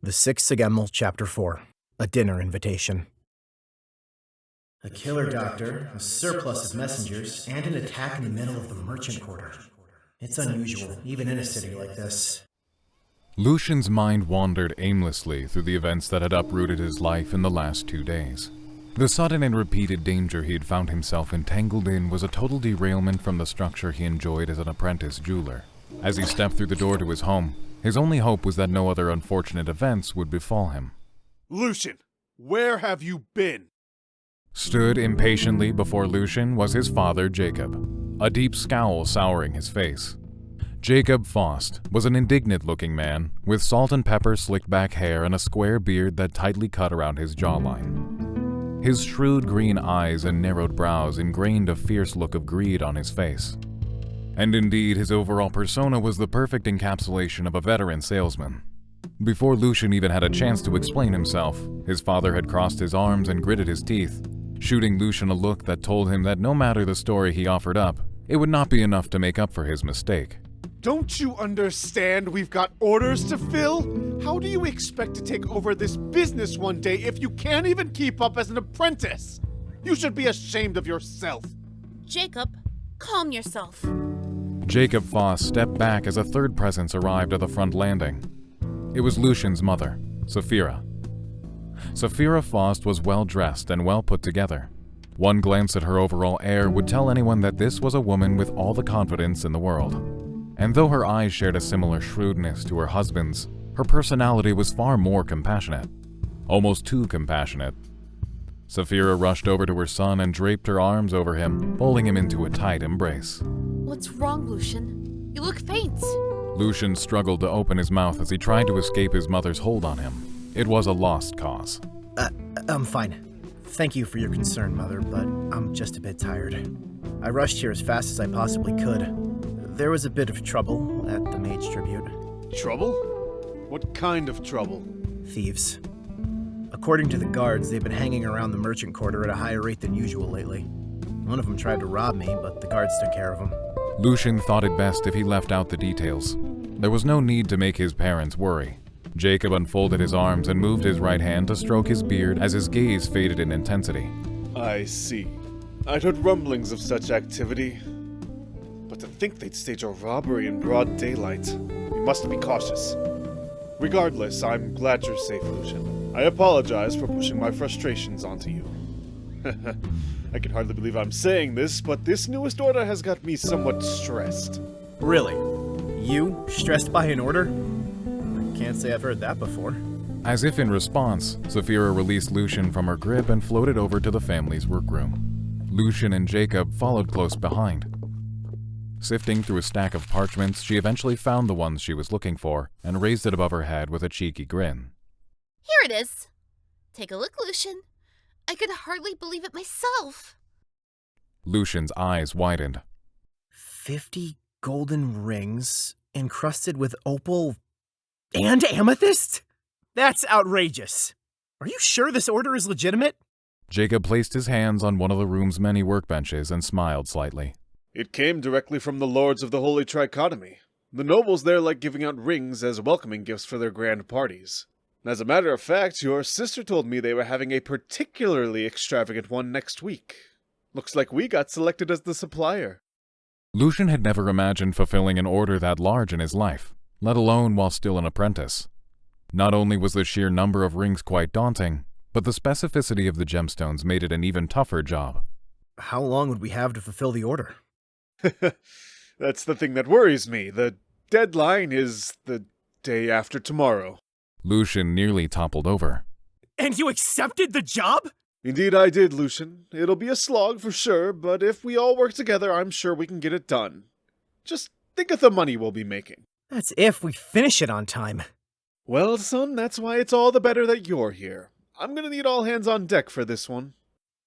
The Sixth Seigammal, Chapter 4. A Dinner Invitation. A killer doctor, a surplus of messengers, and an attack in the middle of the merchant quarter. It's unusual, even in a city like this. Lucian's mind wandered aimlessly through the events that had uprooted his life in the last 2 days. The sudden and repeated danger he had found himself entangled in was a total derailment from the structure he enjoyed as an apprentice jeweler. As he stepped through the door to his home, his only hope was that no other unfortunate events would befall him. Lucian, where have you been? Stood impatiently before Lucian was his father, Jacob, a deep scowl souring his face. Jacob Faust was an indignant-looking man with salt and pepper slicked back hair and a square beard that tightly cut around his jawline. His shrewd green eyes and narrowed brows ingrained a fierce look of greed on his face. And indeed, his overall persona was the perfect encapsulation of a veteran salesman. Before Lucian even had a chance to explain himself, his father had crossed his arms and gritted his teeth, shooting Lucian a look that told him that no matter the story he offered up, it would not be enough to make up for his mistake. Don't you understand we've got orders to fill? How do you expect to take over this business one day if you can't even keep up as an apprentice? You should be ashamed of yourself. Jacob, calm yourself. Jacob Faust stepped back as a third presence arrived at the front landing. It was Lucian's mother, Sapphira. Sapphira Faust was well-dressed and well put together. One glance at her overall air would tell anyone that this was a woman with all the confidence in the world. And though her eyes shared a similar shrewdness to her husband's, her personality was far more compassionate. Almost too compassionate. Sapphira rushed over to her son and draped her arms over him, pulling him into a tight embrace. What's wrong, Lucian? You look faint. Lucian struggled to open his mouth as he tried to escape his mother's hold on him. It was a lost cause. I'm fine. Thank you for your concern, Mother, but I'm just a bit tired. I rushed here as fast as I possibly could. There was a bit of trouble at the Mage Tribute. Trouble? What kind of trouble? Thieves. According to the guards, they've been hanging around the merchant quarter at a higher rate than usual lately. One of them tried to rob me, but the guards took care of him. Lucian thought it best if he left out the details. There was no need to make his parents worry. Jacob unfolded his arms and moved his right hand to stroke his beard as his gaze faded in intensity. I see. I'd heard rumblings of such activity. But to think they'd stage a robbery in broad daylight, we must be cautious. Regardless, I'm glad you're safe, Lucian. I apologize for pushing my frustrations onto you. I can hardly believe I'm saying this, but this newest order has got me somewhat stressed. Really? You? Stressed by an order? I can't say I've heard that before. As if in response, Sapphira released Lucian from her grip and floated over to the family's workroom. Lucian and Jacob followed close behind. Sifting through a stack of parchments, she eventually found the ones she was looking for and raised it above her head with a cheeky grin. Here it is. Take a look, Lucian. I could hardly believe it myself. Lucian's eyes widened. 50 golden rings encrusted with opal and amethyst? That's outrageous. Are you sure this order is legitimate? Jacob placed his hands on one of the room's many workbenches and smiled slightly. It came directly from the lords of the Holy Trichotomy. The nobles there like giving out rings as welcoming gifts for their grand parties. As a matter of fact, your sister told me they were having a particularly extravagant one next week. Looks like we got selected as the supplier. Lucian had never imagined fulfilling an order that large in his life, let alone while still an apprentice. Not only was the sheer number of rings quite daunting, but the specificity of the gemstones made it an even tougher job. How long would we have to fulfill the order? That's the thing that worries me. The deadline is the day after tomorrow. Lucian nearly toppled over. And you accepted the job? Indeed I did, Lucian. It'll be a slog for sure, but if we all work together, I'm sure we can get it done. Just think of the money we'll be making. That's if we finish it on time. Well, son, that's why it's all the better that you're here. I'm gonna need all hands on deck for this one.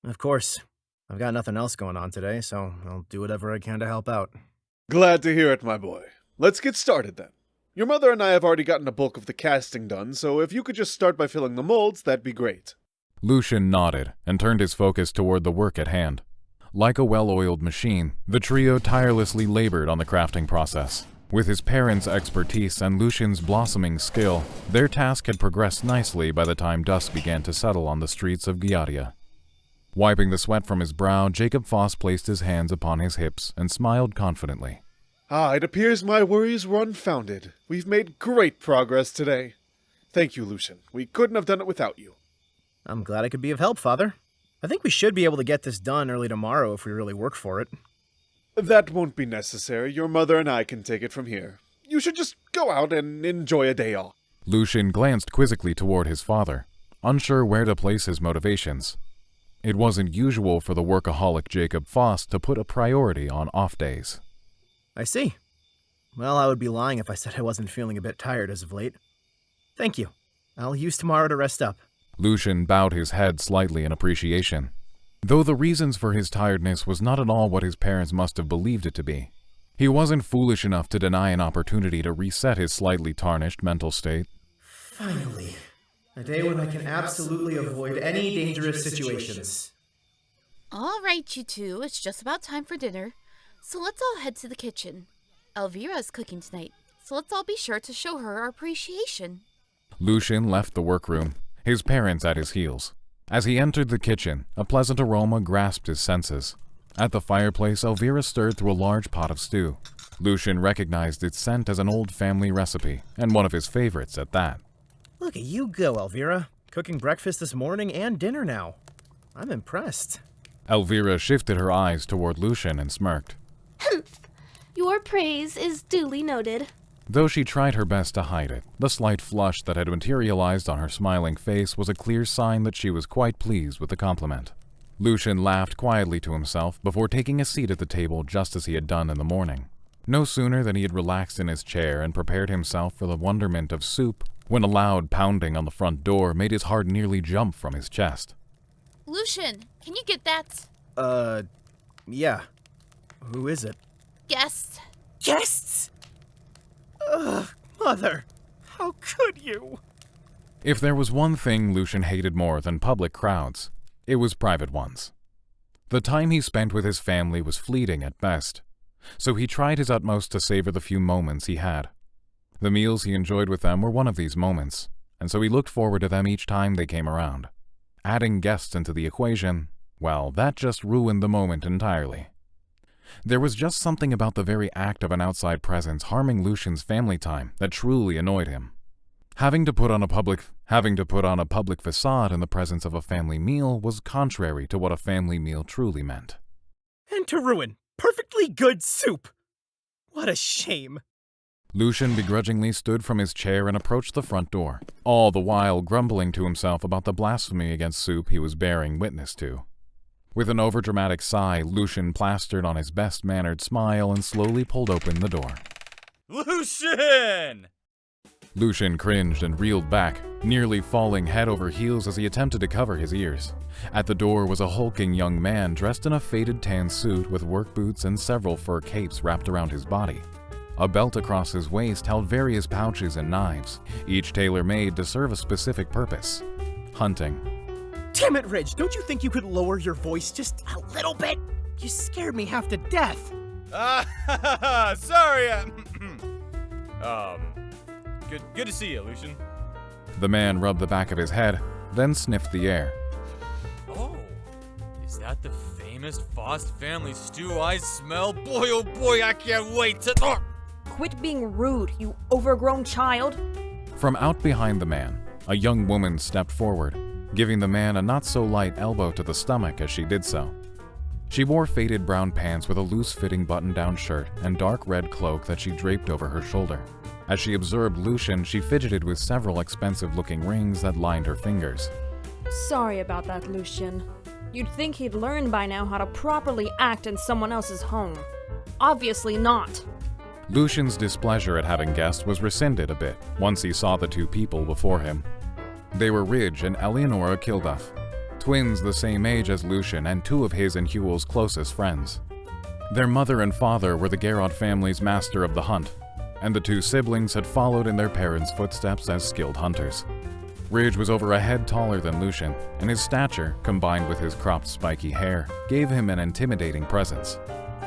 Of course. I've got nothing else going on today, so I'll do whatever I can to help out. Glad to hear it, my boy. Let's get started then. Your mother and I have already gotten a bulk of the casting done, so if you could just start by filling the molds, that'd be great. Lucian nodded and turned his focus toward the work at hand. Like a well-oiled machine, the trio tirelessly labored on the crafting process, With his parents' expertise and Lucian's blossoming skill, their task had progressed nicely by the time dusk began to settle on the streets of Gyadia. Wiping the sweat from his brow, Jacob Faust placed his hands upon his hips and smiled confidently. It appears my worries were unfounded. We've made great progress today. Thank you, Lucian. We couldn't have done it without you. I'm glad I could be of help, Father. I think we should be able to get this done early tomorrow if we really work for it. That won't be necessary. Your mother and I can take it from here. You should just go out and enjoy a day off. Lucian glanced quizzically toward his father, unsure where to place his motivations. It wasn't usual for the workaholic Jacob Faust to put a priority on off days. I see. Well, I would be lying if I said I wasn't feeling a bit tired as of late. Thank you. I'll use tomorrow to rest up. Lucian bowed his head slightly in appreciation, though the reasons for his tiredness was not at all what his parents must have believed it to be. He wasn't foolish enough to deny an opportunity to reset his slightly tarnished mental state. Finally. A day when I can absolutely avoid any dangerous situations. All right, you two. It's just about time for dinner. So let's all head to the kitchen. Elvira is cooking tonight, so let's all be sure to show her our appreciation. Lucian left the workroom, his parents at his heels. As he entered the kitchen, a pleasant aroma grasped his senses. At the fireplace, Elvira stirred through a large pot of stew. Lucian recognized its scent as an old family recipe, and one of his favorites at that. Look at you go, Elvira. Cooking breakfast this morning and dinner now. I'm impressed. Elvira shifted her eyes toward Lucian and smirked. Your praise is duly noted. Though she tried her best to hide it, the slight flush that had materialized on her smiling face was a clear sign that she was quite pleased with the compliment. Lucian laughed quietly to himself before taking a seat at the table just as he had done in the morning. No sooner than he had relaxed in his chair and prepared himself for the wonderment of soup, when a loud pounding on the front door made his heart nearly jump from his chest. Lucian, can you get that? Yeah. Who is it? Guest. Guests? Ugh, Mother, how could you? If there was one thing Lucian hated more than public crowds, it was private ones. The time he spent with his family was fleeting at best, so he tried his utmost to savor the few moments he had. The meals he enjoyed with them were one of these moments, and so he looked forward to them each time they came around. Adding guests into the equation, well, that just ruined the moment entirely. There was just something about the very act of an outside presence harming Lucian's family time that truly annoyed him. Having to put on a public facade in the presence of a family meal was contrary to what a family meal truly meant. And to ruin perfectly good soup. What a shame. Lucian begrudgingly stood from his chair and approached the front door, all the while grumbling to himself about the blasphemy against soup he was bearing witness to. With an overdramatic sigh, Lucian plastered on his best-mannered smile and slowly pulled open the door. Lucian! Lucian cringed and reeled back, nearly falling head over heels as he attempted to cover his ears. At the door was a hulking young man dressed in a faded tan suit with work boots and several fur capes wrapped around his body. A belt across his waist held various pouches and knives, each tailor-made to serve a specific purpose: hunting. Damn it, Ridge, don't you think you could lower your voice just a little bit? You scared me half to death. Sorry. Good to see you, Lucian. The man rubbed the back of his head, then sniffed the air. Oh, is that the famous Faust family stew I smell? Boy, oh boy, I can't wait to... Quit being rude, you overgrown child. From out behind the man, a young woman stepped forward, giving the man a not-so-light elbow to the stomach as she did so. She wore faded brown pants with a loose-fitting button-down shirt and dark red cloak that she draped over her shoulder. As she observed Lucian, she fidgeted with several expensive-looking rings that lined her fingers. Sorry about that, Lucian. You'd think he'd learn by now how to properly act in someone else's home. Obviously not. Lucian's displeasure at having guests was rescinded a bit once he saw the two people before him. They were Ridge and Eleonora Kilduff, twins the same age as Lucian and two of his and Huel's closest friends. Their mother and father were the Garrod family's master of the hunt, and the two siblings had followed in their parents' footsteps as skilled hunters. Ridge was over a head taller than Lucian, and his stature, combined with his cropped spiky hair, gave him an intimidating presence.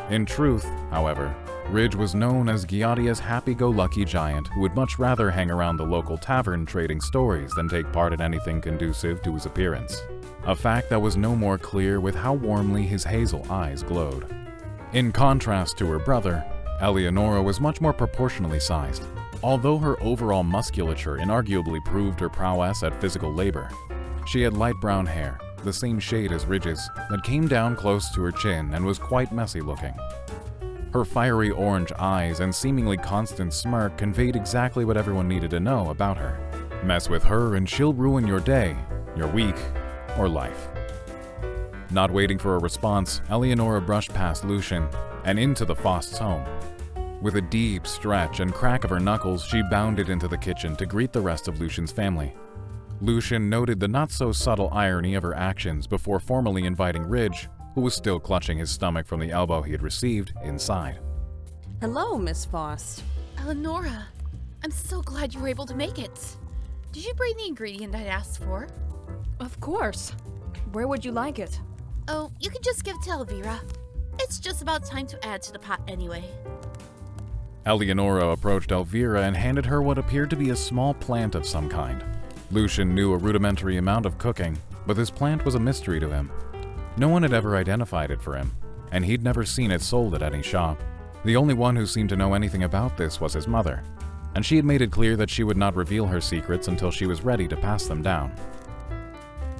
In truth, however, Ridge was known as Giadia's happy-go-lucky giant who would much rather hang around the local tavern trading stories than take part in anything conducive to his appearance. A fact that was no more clear with how warmly his hazel eyes glowed. In contrast to her brother, Eleonora was much more proportionally sized. Although her overall musculature inarguably proved her prowess at physical labor, she had light brown hair, the same shade as Ridge's, that came down close to her chin and was quite messy looking. Her fiery orange eyes and seemingly constant smirk conveyed exactly what everyone needed to know about her. Mess with her and she'll ruin your day, your week, or life. Not waiting for a response, Eleonora brushed past Lucian and into the Faust's home. With a deep stretch and crack of her knuckles, she bounded into the kitchen to greet the rest of Lucian's family. Lucian noted the not-so-subtle irony of her actions before formally inviting Ridge, who was still clutching his stomach from the elbow he had received, inside. Hello, Miss Faust. Eleonora, I'm so glad you were able to make it. Did you bring the ingredient I'd asked for? Of course. Where would you like it? Oh, you can just give it to Elvira. It's just about time to add to the pot anyway. Eleonora approached Elvira and handed her what appeared to be a small plant of some kind. Lucian knew a rudimentary amount of cooking, but this plant was a mystery to him. No one had ever identified it for him, and he'd never seen it sold at any shop. The only one who seemed to know anything about this was his mother, and she had made it clear that she would not reveal her secrets until she was ready to pass them down.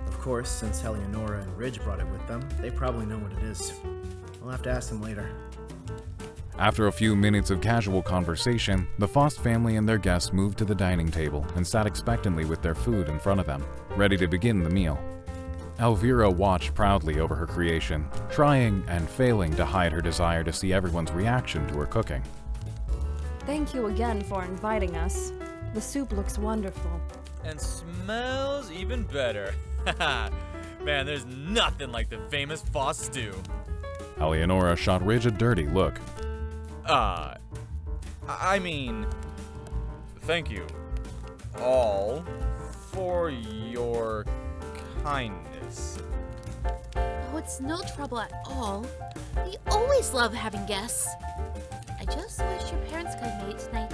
Of course, since Eleonora and Ridge brought it with them, they probably know what it is. I'll have to ask them later. After a few minutes of casual conversation, the Faust family and their guests moved to the dining table and sat expectantly with their food in front of them, ready to begin the meal. Elvira watched proudly over her creation, trying and failing to hide her desire to see everyone's reaction to her cooking. Thank you again for inviting us. The soup looks wonderful. And smells even better. Haha. Man, there's nothing like the famous Faust stew. Eleonora shot Ridge a dirty look. I mean, thank you all for your kindness. Oh, it's no trouble at all. We always love having guests. I just wish your parents could have made it tonight.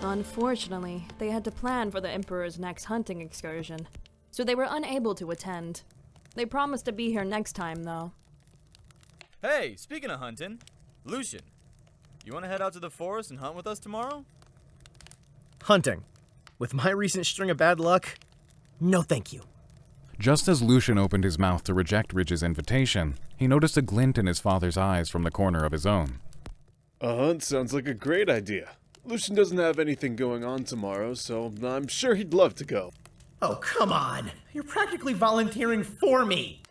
Unfortunately, they had to plan for the Emperor's next hunting excursion, so they were unable to attend. They promised to be here next time, though. Hey, speaking of hunting, Lucian, you want to head out to the forest and hunt with us tomorrow? Hunting. With my recent string of bad luck, no thank you. Just as Lucian opened his mouth to reject Ridge's invitation, he noticed a glint in his father's eyes from the corner of his own. A hunt sounds like a great idea. Lucian doesn't have anything going on tomorrow, so I'm sure he'd love to go. Oh, come on. You're practically volunteering for me.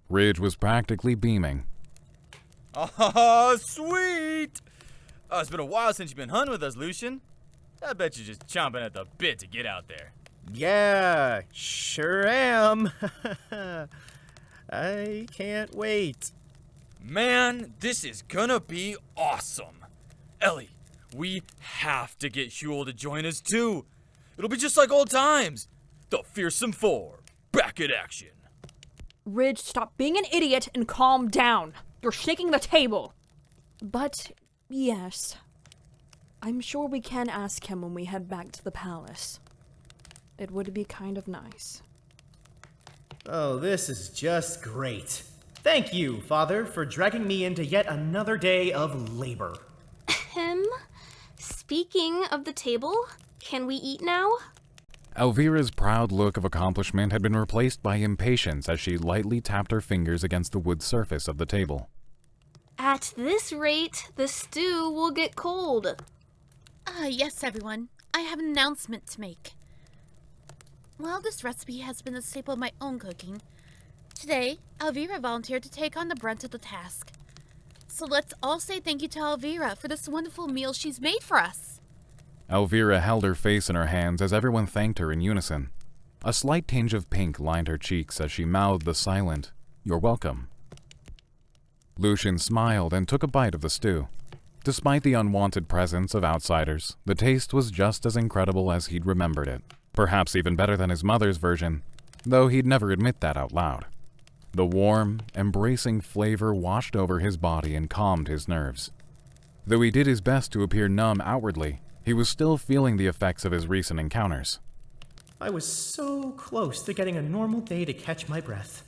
Ridge was practically beaming. Oh, sweet! Oh, it's been a while since you've been hunting with us, Lucian. I bet you're just chomping at the bit to get out there. Yeah, sure am. I can't wait. Man, this is gonna be awesome. Ellie, we have to get Huel to join us too. It'll be just like old times. The Fearsome Four, back in action. Ridge, stop being an idiot and calm down. You're shaking the table. But, yes. I'm sure we can ask him when we head back to the palace. It would be kind of nice. Oh, this is just great. Thank you, Father, for dragging me into yet another day of labor. Speaking of the table, can we eat now? Elvira's proud look of accomplishment had been replaced by impatience as she lightly tapped her fingers against the wood surface of the table. At this rate, the stew will get cold. Yes, everyone. I have an announcement to make. While this recipe has been a staple of my own cooking, today, Elvira volunteered to take on the brunt of the task. So let's all say thank you to Elvira for this wonderful meal she's made for us. Elvira held her face in her hands as everyone thanked her in unison. A slight tinge of pink lined her cheeks as she mouthed the silent, "You're welcome." Lucian smiled and took a bite of the stew. Despite the unwanted presence of outsiders, the taste was just as incredible as he'd remembered it. Perhaps even better than his mother's version, though he'd never admit that out loud. The warm, embracing flavor washed over his body and calmed his nerves. Though he did his best to appear numb outwardly, he was still feeling the effects of his recent encounters. I was so close to getting a normal day to catch my breath.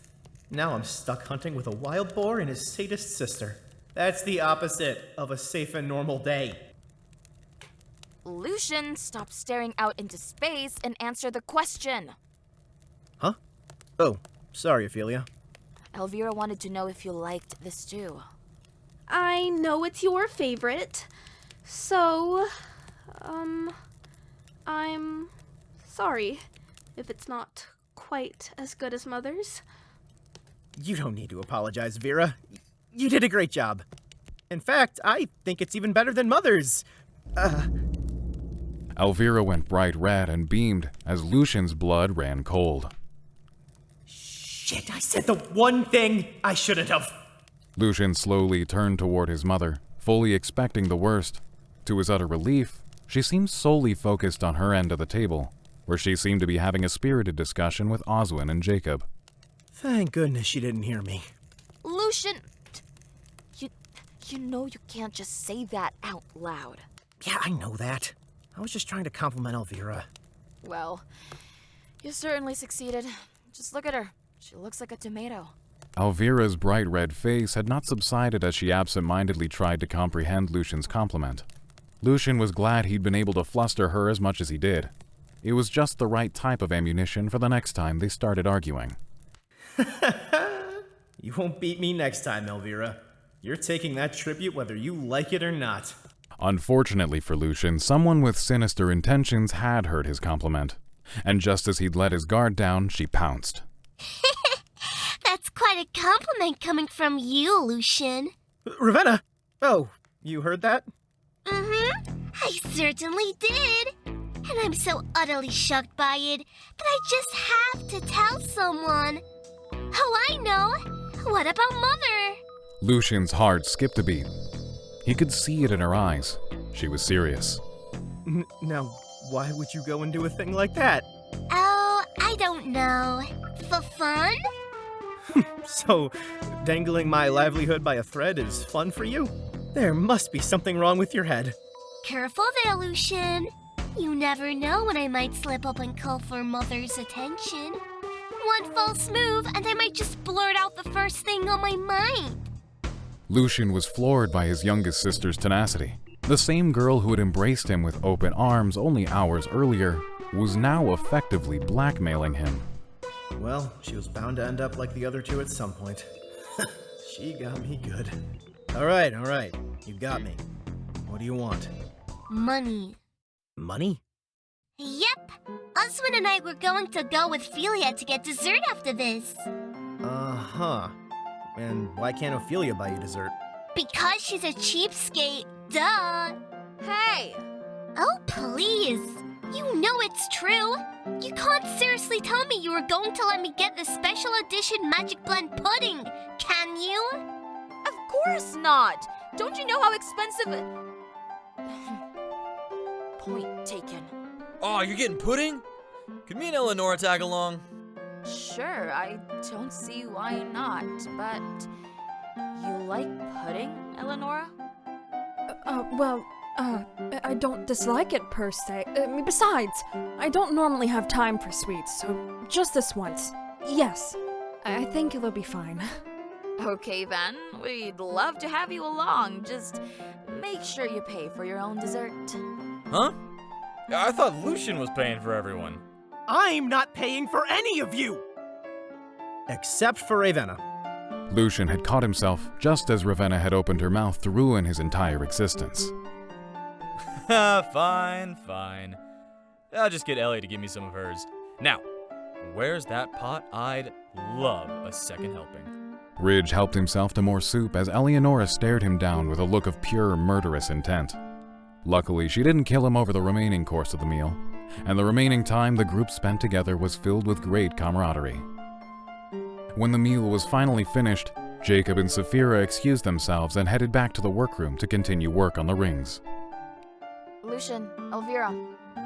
Now I'm stuck hunting with a wild boar and his sadist sister. That's the opposite of a safe and normal day. Lucian, stop staring out into space and answer the question. Huh? Oh, sorry, Ophelia. Elvira wanted to know if you liked the stew. I know it's your favorite, so, I'm sorry if it's not quite as good as Mother's. You don't need to apologize, Vera. You did a great job. In fact, I think it's even better than Mother's. Elvira went bright red and beamed as Lucian's blood ran cold. Shit, I said the one thing I shouldn't have. Lucian slowly turned toward his mother, fully expecting the worst. To his utter relief, she seemed solely focused on her end of the table, where she seemed to be having a spirited discussion with Oswin and Jacob. Thank goodness she didn't hear me. Lucian, you know you can't just say that out loud. Yeah, I know that. I was just trying to compliment Elvira. Well, you certainly succeeded. Just look at her. She looks like a tomato. Elvira's bright red face had not subsided as she absent-mindedly tried to comprehend Lucian's compliment. Lucian was glad he'd been able to fluster her as much as he did. It was just the right type of ammunition for the next time they started arguing. You won't beat me next time, Elvira. You're taking that tribute whether you like it or not. Unfortunately for Lucian, someone with sinister intentions had heard his compliment, and just as he'd let his guard down, she pounced. That's quite a compliment coming from you, Lucian. Ravenna! Oh, you heard that? I certainly did. And I'm so utterly shocked by it that I just have to tell someone. Oh, I know. What about Mother? Lucian's heart skipped a beat. He could see it in her eyes. She was serious. Now, why would you go and do a thing like that? Oh, I don't know. For fun? So, dangling my livelihood by a thread is fun for you? There must be something wrong with your head. Careful there, Lucian. You never know when I might slip up and call for Mother's attention. One false move, and I might just blurt out the first thing on my mind. Lucian was floored by his youngest sister's tenacity. The same girl who had embraced him with open arms only hours earlier was now effectively blackmailing him. Well, she was bound to end up like the other two at some point. She got me good. All right. You got me. What do you want? Money. Money? Yep. Oswin and I were going to go with Ophelia to get dessert after this. Uh-huh. And why can't Ophelia buy you dessert? Because she's a cheapskate. Duh. Hey! Oh, please. You know it's true. You can't seriously tell me you were going to let me get the special edition Magic Blend pudding, can you? Of course not! Don't you know how expensive Point taken. Oh, you're getting pudding? Could me and Eleonora tag along? Sure, I don't see why not, but you like pudding, Eleonora? I don't dislike it per se. Besides, I don't normally have time for sweets, so just this once. Yes, I think it'll be fine. Okay then, we'd love to have you along. Just make sure you pay for your own dessert. Huh? I thought Lucian was paying for everyone. I'm not paying for any of you! Except for Ravenna. Lucian had caught himself just as Ravenna had opened her mouth to ruin his entire existence. Fine. I'll just get Ellie to give me some of hers. Now, where's that pot? I'd love a second helping. Ridge helped himself to more soup as Eleonora stared him down with a look of pure murderous intent. Luckily, she didn't kill him over the remaining course of the meal, and the remaining time the group spent together was filled with great camaraderie. When the meal was finally finished, Jacob and Sapphira excused themselves and headed back to the workroom to continue work on the rings. Lucian, Elvira,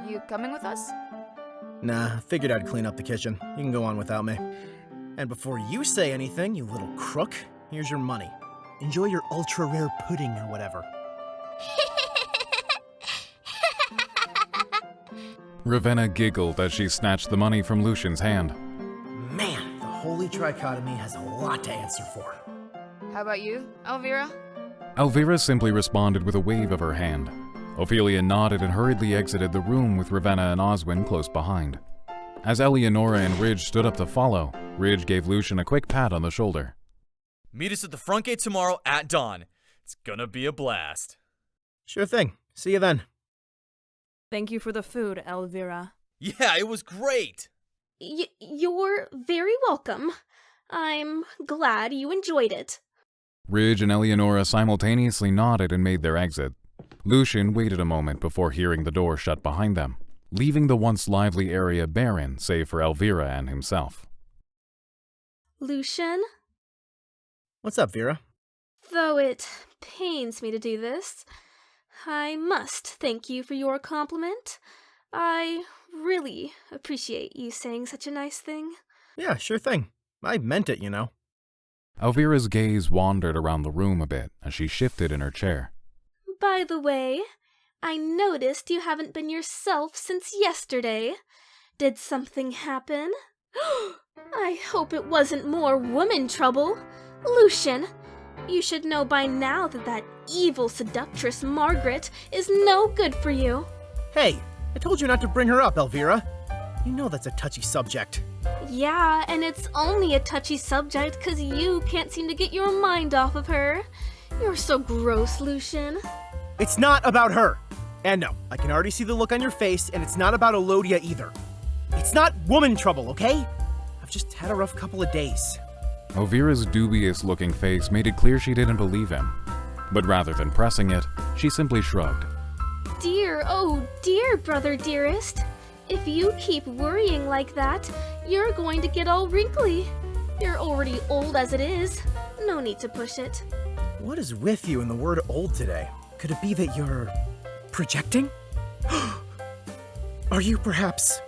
you coming with us? Nah, figured I'd clean up the kitchen. You can go on without me. And before you say anything, you little crook, here's your money. Enjoy your ultra-rare pudding or whatever. Ravenna giggled as she snatched the money from Lucian's hand. Man, the holy trichotomy has a lot to answer for. How about you, Elvira? Elvira simply responded with a wave of her hand. Ophelia nodded and hurriedly exited the room with Ravenna and Oswin close behind. As Eleonora and Ridge stood up to follow, Ridge gave Lucian a quick pat on the shoulder. Meet us at the front gate tomorrow at dawn. It's gonna be a blast. Sure thing. See you then. Thank you for the food, Elvira. Yeah, it was great. You're very welcome. I'm glad you enjoyed it. Ridge and Eleonora simultaneously nodded and made their exit. Lucian waited a moment before hearing the door shut behind them, leaving the once lively area barren save for Elvira and himself. Lucian? What's up, Vera? Though it pains me to do this, I must thank you for your compliment. I really appreciate you saying such a nice thing. Yeah, sure thing. I meant it, you know. Elvira's gaze wandered around the room a bit as she shifted in her chair. By the way, I noticed you haven't been yourself since yesterday. Did something happen? I hope it wasn't more woman trouble. Lucian, you should know by now that evil seductress Margaret is no good for you. Hey, I told you not to bring her up, Elvira. You know that's a touchy subject. Yeah, and it's only a touchy subject because you can't seem to get your mind off of her. You're so gross, Lucian. It's not about her. And no, I can already see the look on your face, and it's not about Elodia either. It's not woman trouble, okay? I've just had a rough couple of days. Elvira's dubious-looking face made it clear she didn't believe him. But rather than pressing it, she simply shrugged. Dear, oh dear, brother dearest. If you keep worrying like that, you're going to get all wrinkly. You're already old as it is. No need to push it. What is with you and the word old today? Could it be that you're projecting? Are you perhaps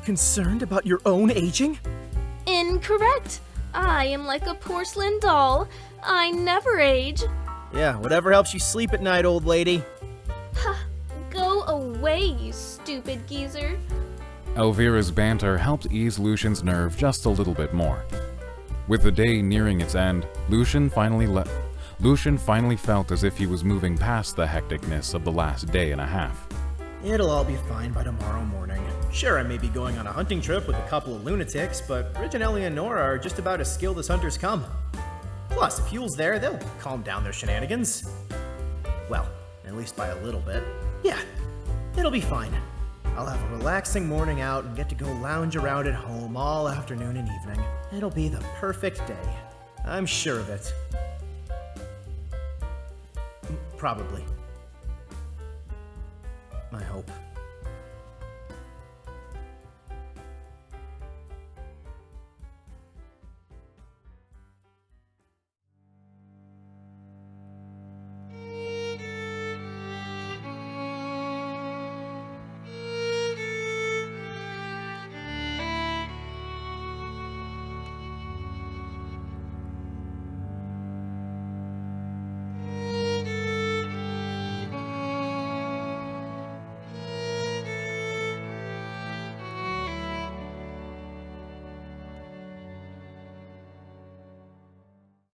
concerned about your own aging? Incorrect. I am like a porcelain doll. I never age. Yeah, whatever helps you sleep at night, old lady. Ha! Go away, you stupid geezer. Elvira's banter helped ease Lucian's nerve just a little bit more. With the day nearing its end, Lucian finally felt as if he was moving past the hecticness of the last day and a half. It'll all be fine by tomorrow morning. Sure, I may be going on a hunting trip with a couple of lunatics, but Ridge and Eleonora are just about as skilled as hunters come. Plus, if Huel's there, they'll calm down their shenanigans. Well, at least by a little bit. Yeah, it'll be fine. I'll have a relaxing morning out and get to go lounge around at home all afternoon and evening. It'll be the perfect day. I'm sure of it. Probably. I hope.